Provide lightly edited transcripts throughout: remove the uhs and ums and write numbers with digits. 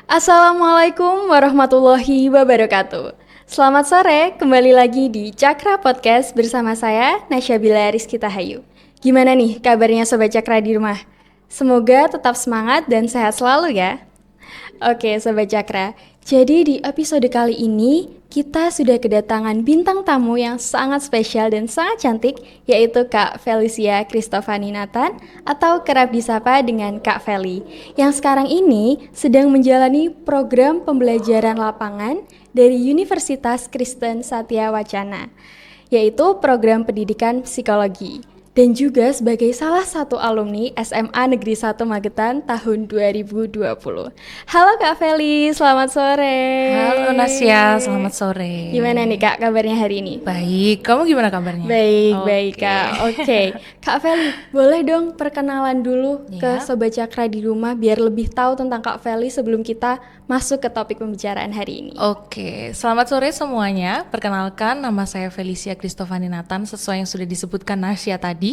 Assalamualaikum warahmatullahi wabarakatuh. Selamat sore, kembali lagi di Cakra Podcast bersama saya, Nasyabila Rizky Tahayu. Gimana nih kabarnya Sobat Cakra di rumah? Semoga tetap semangat dan sehat selalu ya. Oke Sobat Cakra, jadi di episode kali ini kita sudah kedatangan bintang tamu yang sangat spesial dan sangat cantik, yaitu Kak Felicia Kristofani Nathan atau kerap disapa dengan Kak Feli, yang sekarang ini sedang menjalani program pembelajaran lapangan dari Universitas Kristen Satya Wacana, yaitu program pendidikan psikologi. Dan juga sebagai salah satu alumni SMA Negeri 1 Magetan tahun 2020. Halo Kak Feli, selamat sore. Halo Nasya, selamat sore. Gimana nih Kak kabarnya hari ini? Baik, kamu gimana kabarnya? Baik Kak. Oke. Kak Feli, boleh dong perkenalan dulu ke Sobat Cakra di rumah biar lebih tahu tentang Kak Feli sebelum kita masuk ke topik pembicaraan hari ini. Oke, selamat sore semuanya. Perkenalkan, nama saya Felicia Kristofani Nathan, sesuai yang sudah disebutkan Nasya tadi.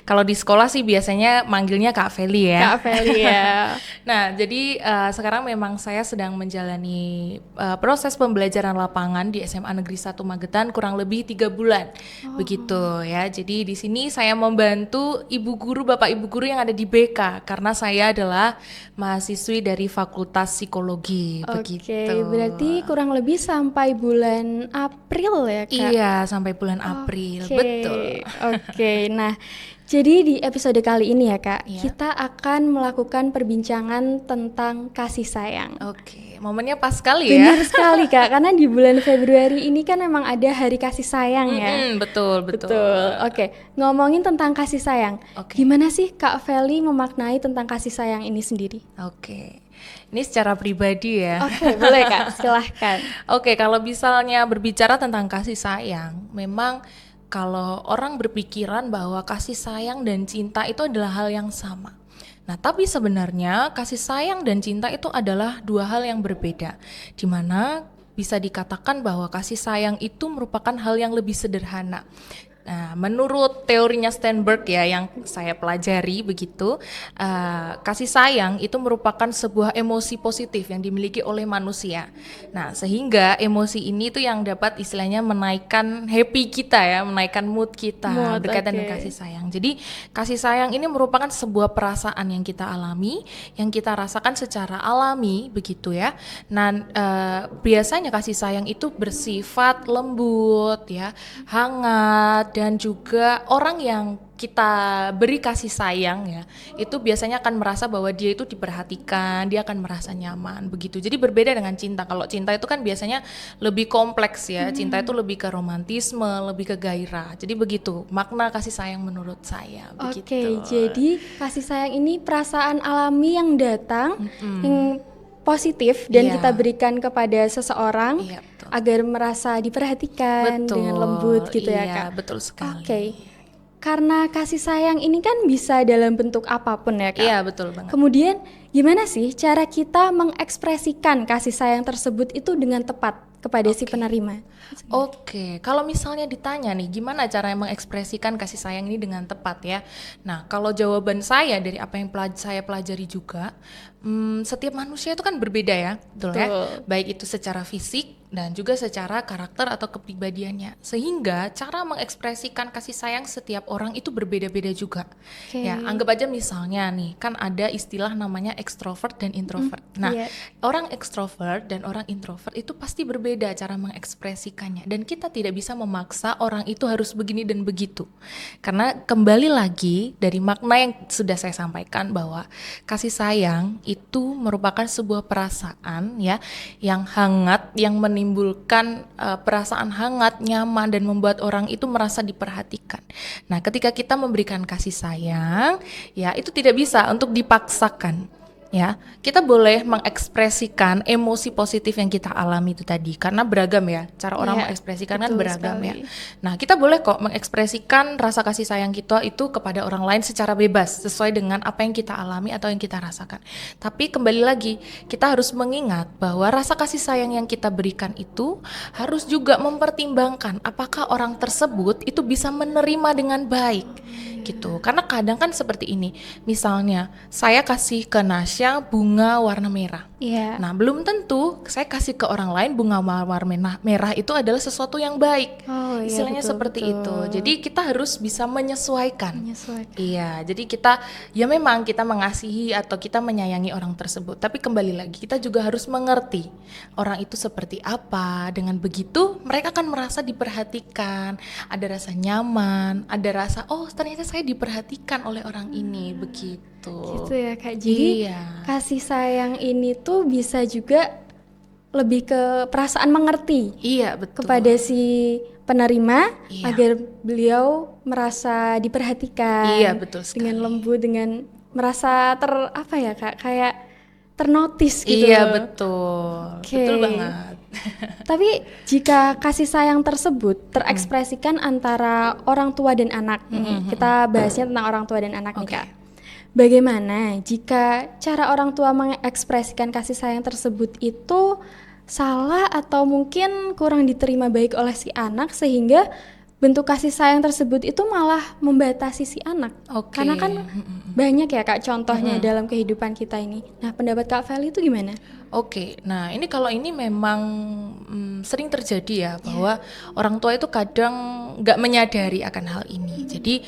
Kalau di sekolah sih biasanya manggilnya Kak Feli ya. Kak Feli ya. Nah, jadi sekarang memang saya sedang menjalani proses pembelajaran lapangan di SMA Negeri 1 Magetan kurang lebih 3 bulan. Begitu ya. Jadi di sini saya membantu ibu guru, bapak ibu guru yang ada di BK karena saya adalah mahasiswi dari Fakultas Psikologi. Oke, berarti kurang lebih sampai bulan April ya Kak? Iya, sampai bulan April. Betul. Oke, nah jadi di episode kali ini ya Kak, kita akan melakukan perbincangan tentang kasih sayang. Oke, momennya pas sekali ya. Benar sekali Kak, karena di bulan Februari ini kan memang ada Hari Kasih Sayang ya. Betul. Oke, ngomongin tentang kasih sayang, gimana sih Kak Feli memaknai tentang kasih sayang ini sendiri? Oke, ini secara pribadi ya. Oke, boleh Kak, silahkan. Oke, kalau misalnya berbicara tentang kasih sayang, memang kalau orang berpikiran bahwa kasih sayang dan cinta itu adalah hal yang sama. Nah, tapi sebenarnya kasih sayang dan cinta itu adalah dua hal yang berbeda, di mana bisa dikatakan bahwa kasih sayang itu merupakan hal yang lebih sederhana. Nah, menurut teorinya Sternberg ya yang saya pelajari begitu, kasih sayang itu merupakan sebuah emosi positif yang dimiliki oleh manusia. Nah, sehingga emosi ini tuh yang dapat istilahnya menaikkan happy kita ya, menaikkan mood kita berkaitan dengan kasih sayang. Jadi, kasih sayang ini merupakan sebuah perasaan yang kita alami, yang kita rasakan secara alami begitu ya. Nah, biasanya kasih sayang itu bersifat lembut ya, hangat, dan juga orang yang kita beri kasih sayang ya, itu biasanya akan merasa bahwa dia itu diperhatikan, dia akan merasa nyaman begitu. Jadi berbeda dengan cinta. Kalau cinta itu kan biasanya lebih kompleks ya, cinta itu lebih ke romantisme, lebih ke gairah. Jadi begitu makna kasih sayang menurut saya. Oke, jadi kasih sayang ini perasaan alami yang datang, yang positif dan kita berikan kepada seseorang agar merasa diperhatikan dengan lembut gitu ya Kak. Betul sekali. Oke. Karena kasih sayang ini kan bisa dalam bentuk apapun ya Kak. Iya, betul banget. Kemudian gimana sih cara kita mengekspresikan kasih sayang tersebut itu dengan tepat kepada si penerima? Oke, kalau misalnya ditanya nih gimana cara mengekspresikan kasih sayang ini dengan tepat ya. Nah, kalau jawaban saya dari apa yang saya pelajari juga, setiap manusia itu kan berbeda ya, betul ya. Baik itu secara fisik dan juga secara karakter atau kepribadiannya. Sehingga cara mengekspresikan kasih sayang setiap orang itu berbeda-beda juga. Ya, anggap aja misalnya nih, kan ada istilah namanya ekstrovert dan introvert. Nah, orang ekstrovert dan orang introvert itu pasti berbeda cara mengekspresikannya, dan kita tidak bisa memaksa orang itu harus begini dan begitu. Karena kembali lagi dari makna yang sudah saya sampaikan bahwa kasih sayang itu merupakan sebuah perasaan ya yang hangat, yang menimbulkan perasaan hangat, nyaman, dan membuat orang itu merasa diperhatikan. Nah, ketika kita memberikan kasih sayang, ya itu tidak bisa untuk dipaksakan. Ya, kita boleh mengekspresikan emosi positif yang kita alami itu tadi, karena beragam ya, cara orang mengekspresikan kan beragam ya. Nah, kita boleh kok mengekspresikan rasa kasih sayang kita itu kepada orang lain secara bebas, sesuai dengan apa yang kita alami atau yang kita rasakan. Tapi kembali lagi, kita harus mengingat bahwa rasa kasih sayang yang kita berikan itu harus juga mempertimbangkan apakah orang tersebut itu bisa menerima dengan baik. Gitu, karena kadang kan seperti ini, misalnya saya kasih ke Nasya Indonesia bunga warna merah. Iya. Nah, belum tentu saya kasih ke orang lain bunga warna merah itu adalah sesuatu yang baik. Oh iya, Istilahnya betul, seperti betul. itu. Jadi kita harus bisa menyesuaikan. Menyesuaikan. Iya, jadi kita ya memang kita mengasihi atau kita menyayangi orang tersebut. Tapi kembali lagi kita juga harus mengerti orang itu seperti apa. Dengan begitu mereka akan merasa diperhatikan, ada rasa nyaman, ada rasa oh ternyata saya diperhatikan oleh orang ini begitu. Gitu ya Kak. Jadi Iya. kasih sayang ini tuh bisa juga lebih ke perasaan mengerti Iya, betul. kepada si penerima Iya. agar beliau merasa diperhatikan. Iya, betul sekali. Dengan lembut, dengan merasa apa ya Kak, kayak ternotis gitu. Iya, betul. Oke. Betul banget. Tapi jika kasih sayang tersebut terekspresikan antara orang tua dan anak, nih, kita bahasnya tentang orang tua dan anak nih Oke. Kak. Bagaimana jika cara orang tua mengekspresikan kasih sayang tersebut itu salah atau mungkin kurang diterima baik oleh si anak sehingga bentuk kasih sayang tersebut itu malah membatasi si anak? Oke. Karena kan banyak ya Kak contohnya dalam kehidupan kita ini. Nah, pendapat Kak Feli itu gimana? Oke, nah ini kalau ini memang sering terjadi ya bahwa orang tua itu kadang nggak menyadari akan hal ini. Jadi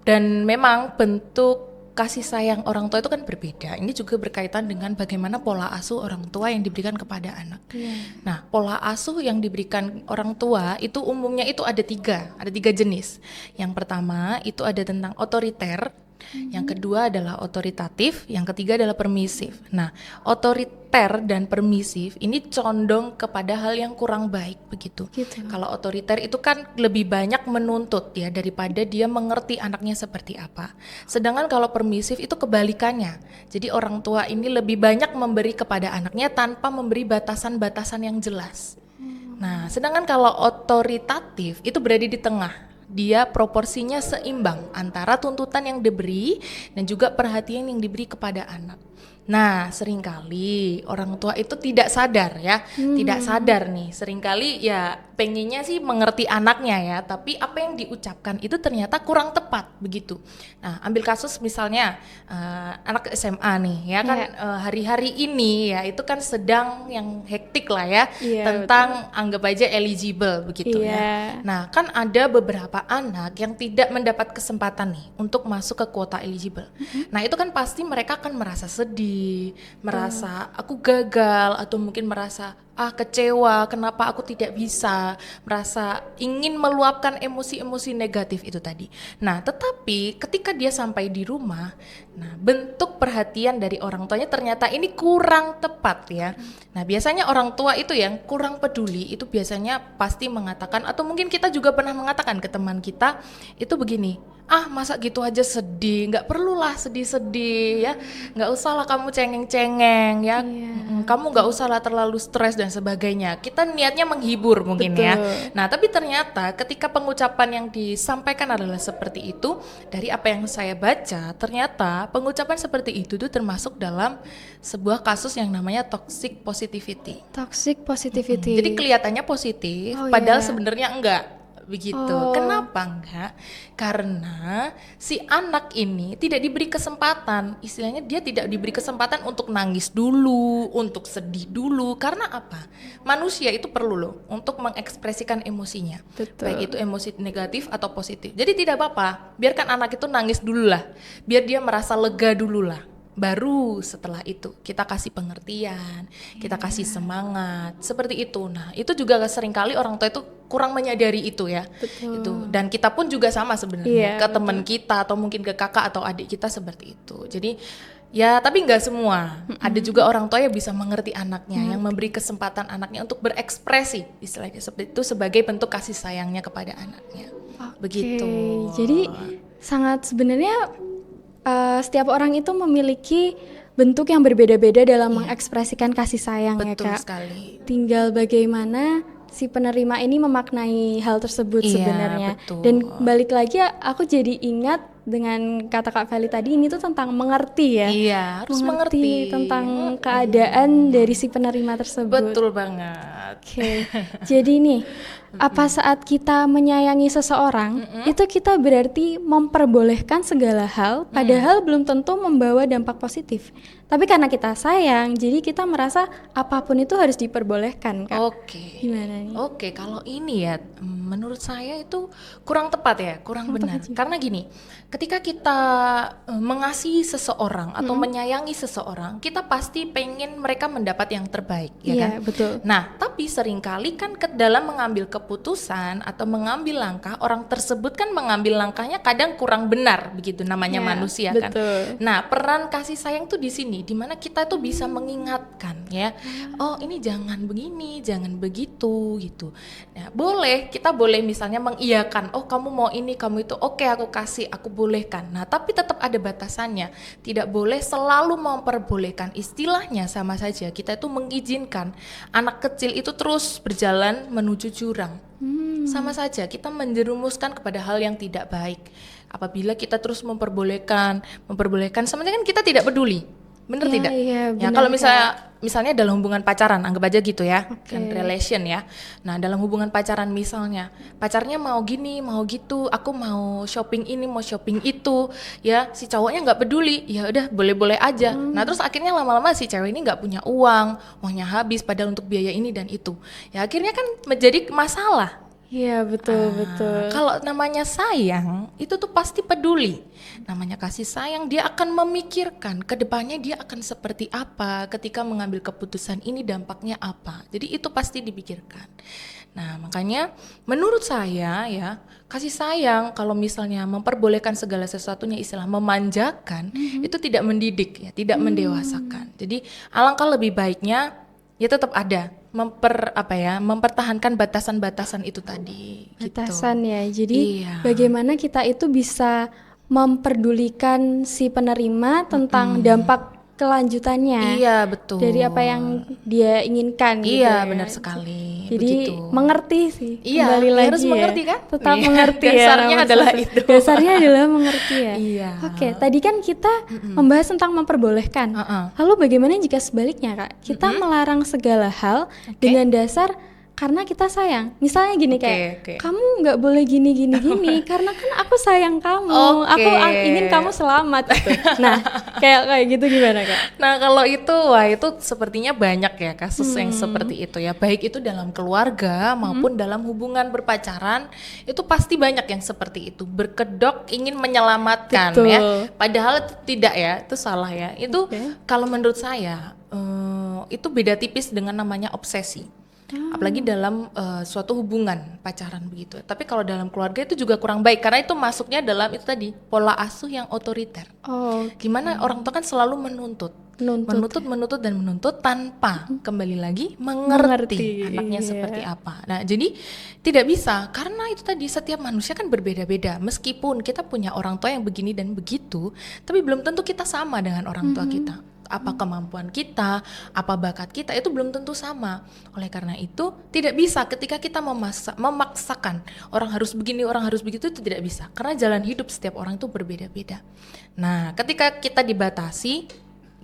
dan memang bentuk kasih sayang orang tua itu kan berbeda. Ini juga berkaitan dengan bagaimana pola asuh orang tua yang diberikan kepada anak. Nah, pola asuh yang diberikan orang tua itu umumnya itu ada tiga jenis. Yang pertama itu ada tentang otoriter. Yang kedua adalah otoritatif, yang ketiga adalah permisif. Nah, otoriter dan permisif ini condong kepada hal yang kurang baik begitu. Gitu. Kalau otoriter itu kan lebih banyak menuntut ya daripada dia mengerti anaknya seperti apa. Sedangkan kalau permisif itu kebalikannya. Jadi orang tua ini lebih banyak memberi kepada anaknya tanpa memberi batasan-batasan yang jelas. Nah, sedangkan kalau otoritatif itu berada di tengah. Dia proporsinya seimbang antara tuntutan yang diberi dan juga perhatian yang diberi kepada anak. Nah, seringkali orang tua itu tidak sadar ya, tidak sadar nih. Seringkali ya pengennya sih mengerti anaknya ya, tapi apa yang diucapkan itu ternyata kurang tepat begitu. Nah, ambil kasus misalnya anak SMA nih ya kan hari-hari ini ya itu kan sedang yang hektik lah ya tentang anggap aja eligible begitu ya. Nah, kan ada beberapa anak yang tidak mendapat kesempatan nih untuk masuk ke kuota eligible. Nah, itu kan pasti mereka akan merasa sedih, merasa aku gagal atau mungkin merasa kecewa kenapa aku tidak bisa, merasa ingin meluapkan emosi-emosi negatif itu tadi. Nah, tetapi ketika dia sampai di rumah, nah bentuk perhatian dari orang tuanya ternyata ini kurang tepat ya. Nah, biasanya orang tua itu yang kurang peduli itu biasanya pasti mengatakan atau mungkin kita juga pernah mengatakan ke teman kita itu begini, masa gitu aja sedih, nggak perlulah sedih-sedih ya, nggak usahlah kamu cengeng-cengeng ya, kamu nggak usahlah terlalu stres dan sebagainya. Kita niatnya menghibur mungkin ya. Nah, tapi ternyata ketika pengucapan yang disampaikan adalah seperti itu, dari apa yang saya baca, ternyata pengucapan seperti itu tuh termasuk dalam sebuah kasus yang namanya toxic positivity. Toxic positivity. Jadi kelihatannya positif, padahal sebenarnya enggak. Begitu. Kenapa enggak? Karena si anak ini tidak diberi kesempatan, istilahnya dia tidak diberi kesempatan untuk nangis dulu, untuk sedih dulu. Karena apa? Manusia itu perlu loh untuk mengekspresikan emosinya. Betul. Baik itu emosi negatif atau positif. Jadi tidak apa-apa, biarkan anak itu nangis dulu lah, biar dia merasa lega dulu lah. Baru setelah itu kita kasih pengertian, kita kasih semangat, seperti itu. Nah, itu juga seringkali orang tua itu kurang menyadari itu ya. Itu. Dan kita pun juga sama sebenarnya ke teman kita atau mungkin ke kakak atau adik kita seperti itu. Jadi ya tapi nggak semua. Ada juga orang tua yang bisa mengerti anaknya, yang memberi kesempatan anaknya untuk berekspresi, istilahnya seperti itu sebagai bentuk kasih sayangnya kepada anaknya. Begitu. Jadi sangat sebenarnya setiap orang itu memiliki bentuk yang berbeda-beda dalam mengekspresikan kasih sayang. Betul ya Kak. sekali. Tinggal bagaimana si penerima ini memaknai hal tersebut sebenarnya. Betul. Dan balik lagi aku jadi ingat dengan kata Kak Feli tadi, ini tuh tentang mengerti ya. Iya, harus mengerti tentang keadaan dari si penerima tersebut. Betul banget. Oke, jadi nih, apa saat kita menyayangi seseorang, itu kita berarti memperbolehkan segala hal, padahal belum tentu membawa dampak positif. Tapi karena kita sayang, jadi kita merasa apapun itu harus diperbolehkan, Kak. Oke. Gimana nih? Oke, kalau ini ya, menurut saya itu kurang tepat ya, kurang benar. Karena gini, ketika kita mengasihi seseorang atau menyayangi seseorang, kita pasti pengen mereka mendapat yang terbaik, ya Iya, kan? betul. Nah, tapi seringkali kan dalam mengambil keputusan atau mengambil langkah, orang tersebut kan mengambil langkahnya kadang kurang benar, begitu namanya Iya, manusia kan. betul. Nah, peran kasih sayang tuh di sini, dimana kita tuh bisa mengingatkan ya, oh ini jangan begini, jangan begitu gitu. Nah, kita boleh misalnya mengiyakan, oh kamu mau ini, kamu itu, oke aku kasih, aku bolehkan. Nah, tapi tetap ada batasannya, tidak boleh selalu memperbolehkan. Istilahnya sama saja, kita itu mengizinkan anak kecil itu terus berjalan menuju jurang. Sama saja, kita menjerumuskan kepada hal yang tidak baik. Apabila kita terus memperbolehkan, sebenarnya kan kita tidak peduli. Bener Iya, tidak? iya, Ya benar, kalau misalnya dalam hubungan pacaran, anggap aja gitu ya, Oke. kan relation ya. Nah dalam hubungan pacaran misalnya, pacarnya mau gini, mau gitu, aku mau shopping ini, mau shopping itu, ya si cowoknya nggak peduli, ya udah boleh-boleh aja. Nah terus akhirnya lama-lama si cewek ini nggak punya uangnya habis padahal untuk biaya ini dan itu. Ya akhirnya kan menjadi masalah. Iya, betul. Kalau namanya sayang, itu tuh pasti peduli. Namanya kasih sayang, dia akan memikirkan ke depannya dia akan seperti apa ketika mengambil keputusan ini, dampaknya apa. Jadi itu pasti dipikirkan. Nah, makanya menurut saya ya, kasih sayang kalau misalnya memperbolehkan segala sesuatunya, istilah memanjakan, itu tidak mendidik ya, tidak mendewasakan. Jadi alangkah lebih baiknya ya tetap ada mempertahankan batasan-batasan itu tadi. Batasan gitu. ya. Jadi Iya. bagaimana kita itu bisa memperdulikan si penerima tentang dampak kelanjutannya Iya betul. dari apa yang dia inginkan gitu Iya ya. benar sekali. Jadi begitu. mengerti sih. Iya, Kembali ya lagi harus ya. mengerti kan? Tetap Iya, mengerti ya. dasarnya nomor adalah satu. itu. Dasarnya adalah mengerti ya. Iya. Oke, tadi kan kita membahas tentang memperbolehkan. Lalu bagaimana jika sebaliknya, Kak? Kita melarang segala hal dengan dasar karena kita sayang. Misalnya gini kayak, Oke. kamu nggak boleh gini karena kan aku sayang kamu. Oke. Aku ingin kamu selamat gitu. Nah, kayak gitu gimana, Kak? Nah kalau itu, itu sepertinya banyak ya kasus yang seperti itu ya. Baik itu dalam keluarga maupun dalam hubungan berpacaran, itu pasti banyak yang seperti itu. Berkedok ingin menyelamatkan Betul. ya. Padahal itu tidak ya, itu salah ya. Itu kalau menurut saya, itu beda tipis dengan namanya obsesi. Apalagi dalam suatu hubungan pacaran begitu. Tapi kalau dalam keluarga itu juga kurang baik karena itu masuknya dalam itu tadi pola asuh yang otoriter. Oh, Gimana orang tua kan selalu menuntut tanpa kembali lagi mengerti anaknya iya. seperti apa. Nah, jadi tidak bisa karena itu tadi setiap manusia kan berbeda-beda. Meskipun kita punya orang tua yang begini dan begitu, tapi belum tentu kita sama dengan orang tua kita. Apa kemampuan kita, apa bakat kita itu belum tentu sama. Oleh karena itu tidak bisa ketika kita memaksakan orang harus begini, orang harus begitu, itu tidak bisa. Karena jalan hidup setiap orang itu berbeda-beda. Nah, ketika kita dibatasi,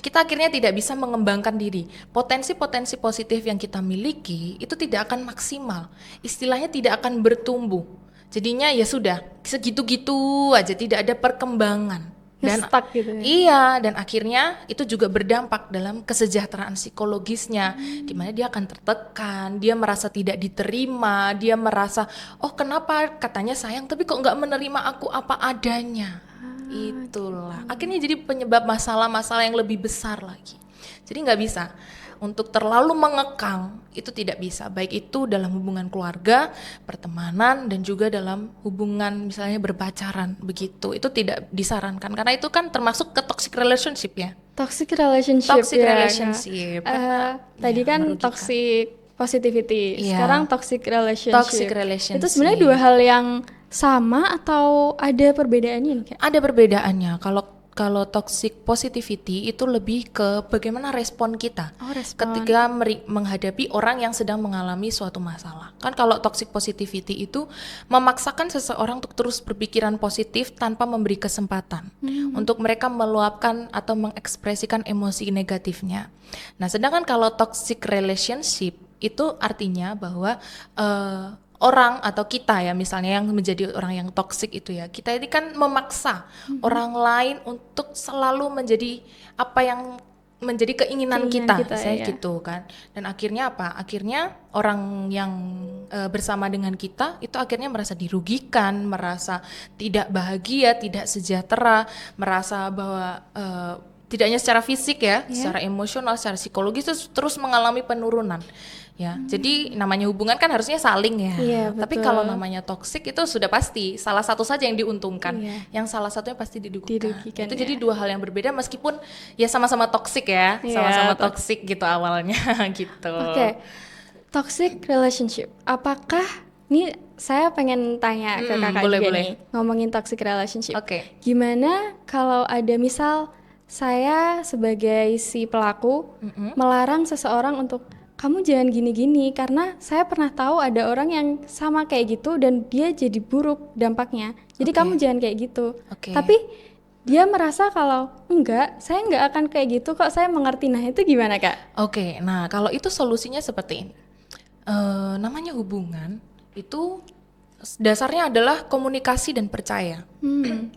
kita akhirnya tidak bisa mengembangkan diri. Potensi-potensi positif yang kita miliki itu tidak akan maksimal. Istilahnya tidak akan bertumbuh. Jadinya ya sudah, segitu-gitu aja, tidak ada perkembangan. Dan stuck gitu ya. Iya, dan akhirnya itu juga berdampak dalam kesejahteraan psikologisnya, di mana dia akan tertekan, dia merasa tidak diterima, dia merasa, oh kenapa katanya sayang tapi kok nggak menerima aku apa adanya. Itulah, akhirnya jadi penyebab masalah-masalah yang lebih besar lagi. Jadi nggak bisa. Untuk terlalu mengekang itu tidak bisa, baik itu dalam hubungan keluarga, pertemanan, dan juga dalam hubungan misalnya berpacaran begitu. Itu tidak disarankan karena itu kan termasuk ke toxic relationship ya. Toxic relationship. Toxic ya, relationship. Kak. Karena, Tadi ya, kan merugikan. toxic positivity, Iya. sekarang toxic relationship. Toxic relationship. Itu sebenarnya dua hal yang sama atau ada perbedaannya nih, Kak? Ada perbedaannya. Kalau kalau toxic positivity itu lebih ke bagaimana respon kita Oh, respon. ketika menghadapi orang yang sedang mengalami suatu masalah. Kan kalau toxic positivity itu memaksakan seseorang untuk terus berpikiran positif tanpa memberi kesempatan untuk mereka meluapkan atau mengekspresikan emosi negatifnya. Nah, sedangkan kalau toxic relationship itu artinya bahwa orang atau kita ya misalnya yang menjadi orang yang toksik itu ya, kita ini kan memaksa orang lain untuk selalu menjadi apa yang menjadi keinginan kita saya ya. gitu kan. Dan akhirnya apa? Akhirnya orang yang bersama dengan kita itu akhirnya merasa dirugikan, merasa tidak bahagia, tidak sejahtera, merasa bahwa tidak hanya secara fisik ya, secara emosional, secara psikologis itu terus mengalami penurunan. Ya, jadi namanya hubungan kan harusnya saling ya. Iya, Tapi betul. kalau namanya toksik itu sudah pasti salah satu saja yang diuntungkan, Iya. yang salah satunya pasti dirugikan. Dirugikan, Itu ya. jadi dua hal yang berbeda meskipun ya sama-sama toksik ya, Iya, sama-sama toksik gitu awalnya gitu. Oke, toxic relationship. Apakah ini saya pengen tanya ke kakak boleh, juga boleh. nih, ngomongin toxic relationship. Oke. Gimana kalau ada misal saya sebagai si pelaku melarang seseorang untuk kamu jangan gini-gini karena saya pernah tahu ada orang yang sama kayak gitu dan dia jadi buruk dampaknya. Jadi Oke. kamu jangan kayak gitu. Oke. Tapi dia merasa kalau enggak, saya enggak akan kayak gitu kok, saya mengerti. Nah, itu gimana, Kak? Oke, nah kalau itu solusinya seperti ini. Namanya hubungan itu dasarnya adalah komunikasi dan percaya.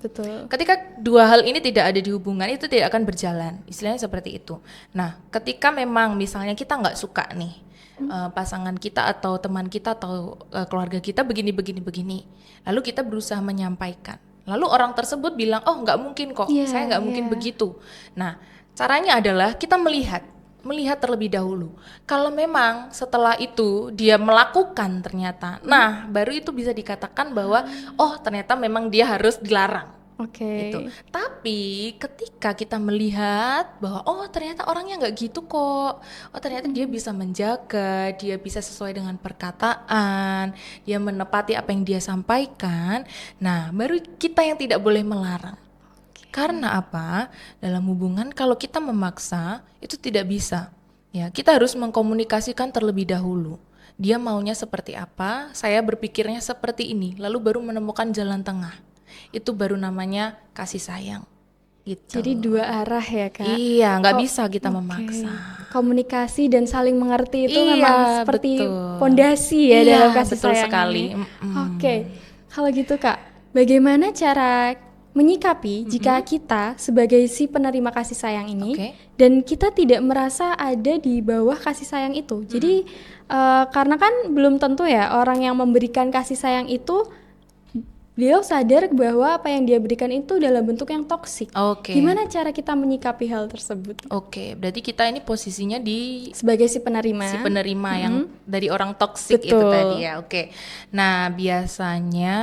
Betul. Ketika dua hal ini tidak ada di hubungan itu tidak akan berjalan, istilahnya seperti itu. Nah, ketika memang misalnya kita nggak suka nih pasangan kita atau teman kita atau keluarga kita begini, lalu kita berusaha menyampaikan. Lalu orang tersebut bilang, oh nggak mungkin kok, Iya, saya nggak mungkin iya. begitu. Nah, caranya adalah kita melihat terlebih dahulu. Kalau memang setelah itu dia melakukan ternyata, nah baru itu bisa dikatakan bahwa oh ternyata memang dia harus dilarang. Oke. Gitu. Tapi ketika kita melihat bahwa oh ternyata orangnya nggak gitu kok, oh ternyata dia bisa menjaga, dia bisa sesuai dengan perkataan, dia menepati apa yang dia sampaikan, nah baru kita yang tidak boleh melarang. Karena apa? Dalam hubungan kalau kita memaksa itu tidak bisa. Ya, kita harus mengkomunikasikan terlebih dahulu. Dia maunya seperti apa, saya berpikirnya seperti ini, lalu baru menemukan jalan tengah. Itu baru namanya kasih sayang. Gitu. Jadi dua arah ya, Kak? Iya, nggak Ko- bisa kita Oke. memaksa. Komunikasi dan saling mengerti itu Iya, memang seperti betul. pondasi ya Iya, dalam kasih betul sayang sekali. ini. Oke, kalau gitu Kak, bagaimana cara menyikapi jika kita sebagai si penerima kasih sayang ini Oke. dan kita tidak merasa ada di bawah kasih sayang itu. Jadi karena kan belum tentu ya orang yang memberikan kasih sayang itu beliau sadar bahwa apa yang dia berikan itu dalam bentuk yang toksik. Oke. Gimana cara kita menyikapi hal tersebut Oke, berarti kita ini posisinya di sebagai si penerima? si penerima yang dari orang toksik itu Betul. tadi ya. Oke. Nah, biasanya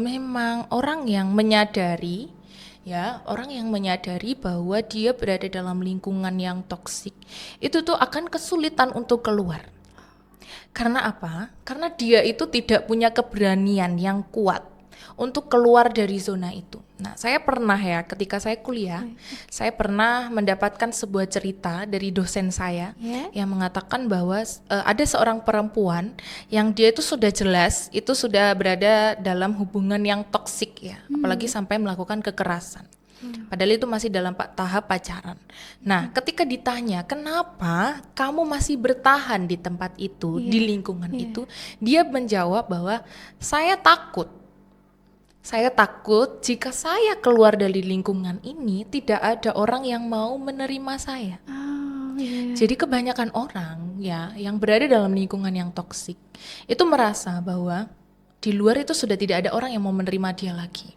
memang orang yang menyadari bahwa dia berada dalam lingkungan yang toksik, itu tuh akan kesulitan untuk keluar. Karena apa? Karena dia itu tidak punya keberanian yang kuat untuk keluar dari zona itu. Nah, saya pernah ya ketika saya kuliah, saya pernah mendapatkan sebuah cerita dari dosen saya Ya. yang mengatakan bahwa ada seorang perempuan yang dia itu sudah jelas itu sudah berada dalam hubungan yang toksik ya, apalagi sampai melakukan kekerasan. Padahal itu masih dalam tahap pacaran. Nah, ketika ditanya kenapa kamu masih bertahan di tempat itu, di lingkungan itu, dia menjawab bahwa saya takut jika saya keluar dari lingkungan ini tidak ada orang yang mau menerima saya. Oh, iya. Jadi kebanyakan orang ya yang berada dalam lingkungan yang toksik itu merasa bahwa di luar itu sudah tidak ada orang yang mau menerima dia lagi.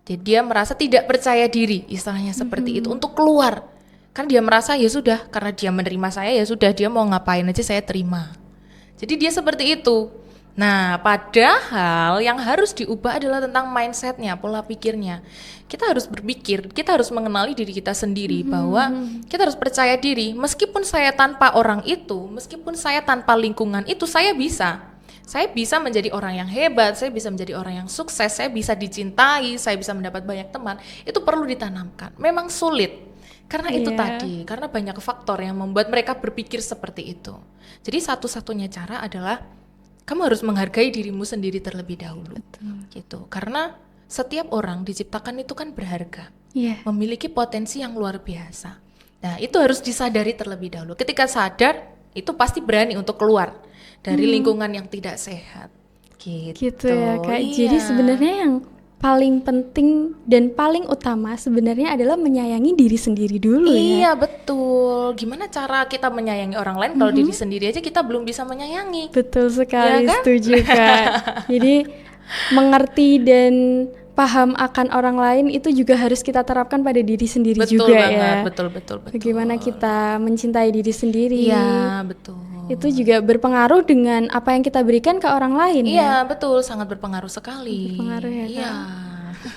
Jadi dia merasa tidak percaya diri, istilahnya seperti itu untuk keluar. Kan dia merasa ya sudah karena dia menerima saya ya sudah dia mau ngapain aja saya terima. Jadi dia seperti itu. Nah, padahal yang harus diubah adalah tentang mindsetnya, pola pikirnya. Kita harus berpikir, kita harus mengenali diri kita sendiri bahwa kita harus percaya diri. Meskipun saya tanpa orang itu, meskipun saya tanpa lingkungan itu, saya bisa. Saya bisa menjadi orang yang hebat, saya bisa menjadi orang yang sukses, saya bisa dicintai, saya bisa mendapat banyak teman. Itu perlu ditanamkan. Memang sulit. Karena itu tadi, karena banyak faktor yang membuat mereka berpikir seperti itu. Jadi satu-satunya cara adalah kamu harus menghargai dirimu sendiri terlebih dahulu. Gitu. Karena setiap orang diciptakan itu kan berharga. Memiliki potensi yang luar biasa. Nah, itu harus disadari terlebih dahulu. Ketika sadar, itu pasti berani untuk keluar dari lingkungan yang tidak sehat. Gitu ya Kak. Jadi sebenarnya yang paling penting dan paling utama sebenarnya adalah menyayangi diri sendiri dulu ya. Iya betul. Gimana cara kita menyayangi orang lain kalau diri sendiri aja kita belum bisa menyayangi? Betul sekali, Ya kan? setuju Kak. Jadi mengerti dan paham akan orang lain itu juga harus kita terapkan pada diri sendiri Betul juga banget, ya. betul. Bagaimana kita mencintai diri sendiri. Iya betul. Itu juga berpengaruh dengan apa yang kita berikan ke orang lain ya. Iya betul, sangat berpengaruh sekali. Berpengaruh ya Kak. Iya.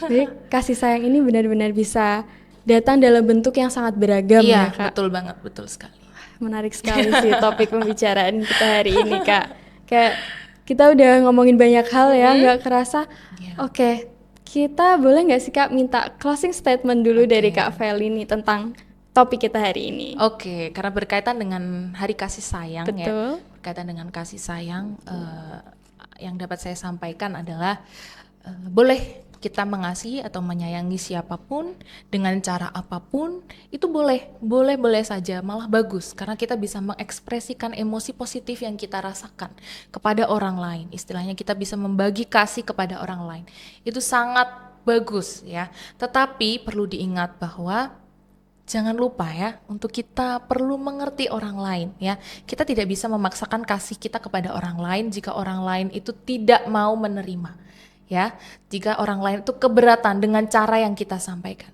Jadi kasih sayang ini benar-benar bisa datang dalam bentuk yang sangat beragam Iya ya Kak. betul banget, betul sekali. Menarik sekali sih topik pembicaraan kita hari ini Kak. Kayak kita udah ngomongin banyak hal ya, nggak kerasa. Oke, kita boleh nggak sih Kak minta closing statement dulu dari Kak Feli nih tentang topik kita hari ini. Oke, karena berkaitan dengan Hari Kasih Sayang Betul. ya. Berkaitan dengan kasih sayang, yang dapat saya sampaikan adalah boleh kita mengasihi atau menyayangi siapapun dengan cara apapun, itu boleh saja, malah bagus karena kita bisa mengekspresikan emosi positif yang kita rasakan kepada orang lain. Istilahnya kita bisa membagi kasih kepada orang lain. Itu sangat bagus ya. Tetapi perlu diingat bahwa jangan lupa ya, untuk kita perlu mengerti orang lain ya. Kita tidak bisa memaksakan kasih kita kepada orang lain jika orang lain itu tidak mau menerima. Ya, jika orang lain itu keberatan dengan cara yang kita sampaikan.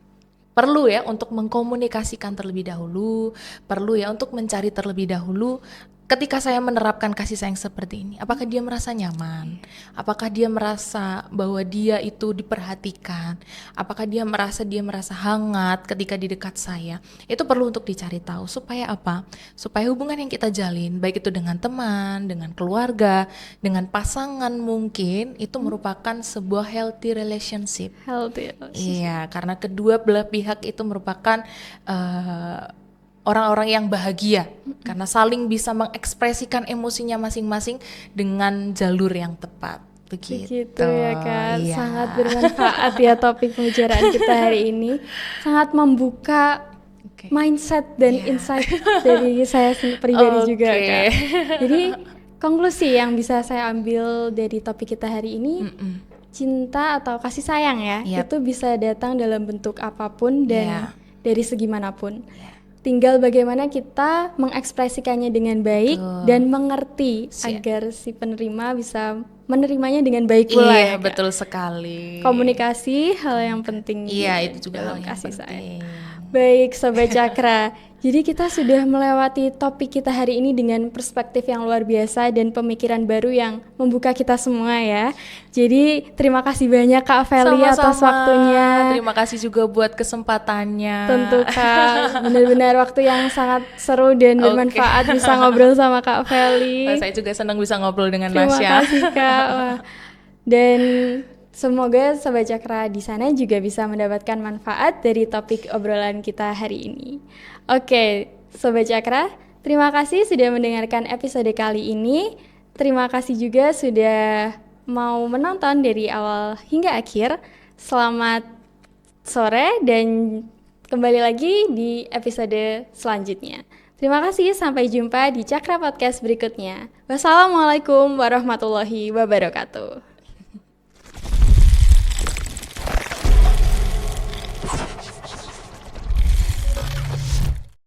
Perlu ya untuk mengkomunikasikan terlebih dahulu, perlu ya untuk mencari terlebih dahulu. Ketika saya menerapkan kasih sayang seperti ini, apakah dia merasa nyaman? Apakah dia merasa bahwa dia itu diperhatikan? Apakah dia merasa hangat ketika di dekat saya? Itu perlu untuk dicari tahu supaya apa? Supaya hubungan yang kita jalin, baik itu dengan teman, dengan keluarga, dengan pasangan mungkin, itu merupakan sebuah healthy relationship. Iya, karena kedua belah pihak itu merupakan orang-orang yang bahagia karena saling bisa mengekspresikan emosinya masing-masing dengan jalur yang tepat. Begitu ya Kak, iya. Sangat bermanfaat ya topik pembicaraan kita hari ini. Sangat membuka mindset dan insight dari saya pribadi juga Kak. Jadi konklusi yang bisa saya ambil dari topik kita hari ini, cinta atau kasih sayang ya, itu bisa datang dalam bentuk apapun dan dari segi manapun. Tinggal bagaimana kita mengekspresikannya dengan baik dan mengerti agar si penerima bisa menerimanya dengan baik pula ya Kak. Betul sekali. Komunikasi hal yang penting. Iya, itu juga dalam hal yang kasih penting. sayang. Baik Sobat Cakra, jadi kita sudah melewati topik kita hari ini dengan perspektif yang luar biasa dan pemikiran baru yang membuka kita semua ya. Jadi terima kasih banyak Kak Feli atas waktunya. Terima kasih juga buat kesempatannya. Tentu Kak, benar-benar waktu yang sangat seru dan bermanfaat bisa ngobrol sama Kak Feli. Saya juga senang bisa ngobrol dengan Terima Nasya. kasih Kak. Wah. Dan semoga Sobat Cakra di sana juga bisa mendapatkan manfaat dari topik obrolan kita hari ini. Oke, Sobat Cakra, terima kasih sudah mendengarkan episode kali ini. Terima kasih juga sudah mau menonton dari awal hingga akhir. Selamat sore dan kembali lagi di episode selanjutnya. Terima kasih, sampai jumpa di Cakra Podcast berikutnya. Wassalamualaikum warahmatullahi wabarakatuh.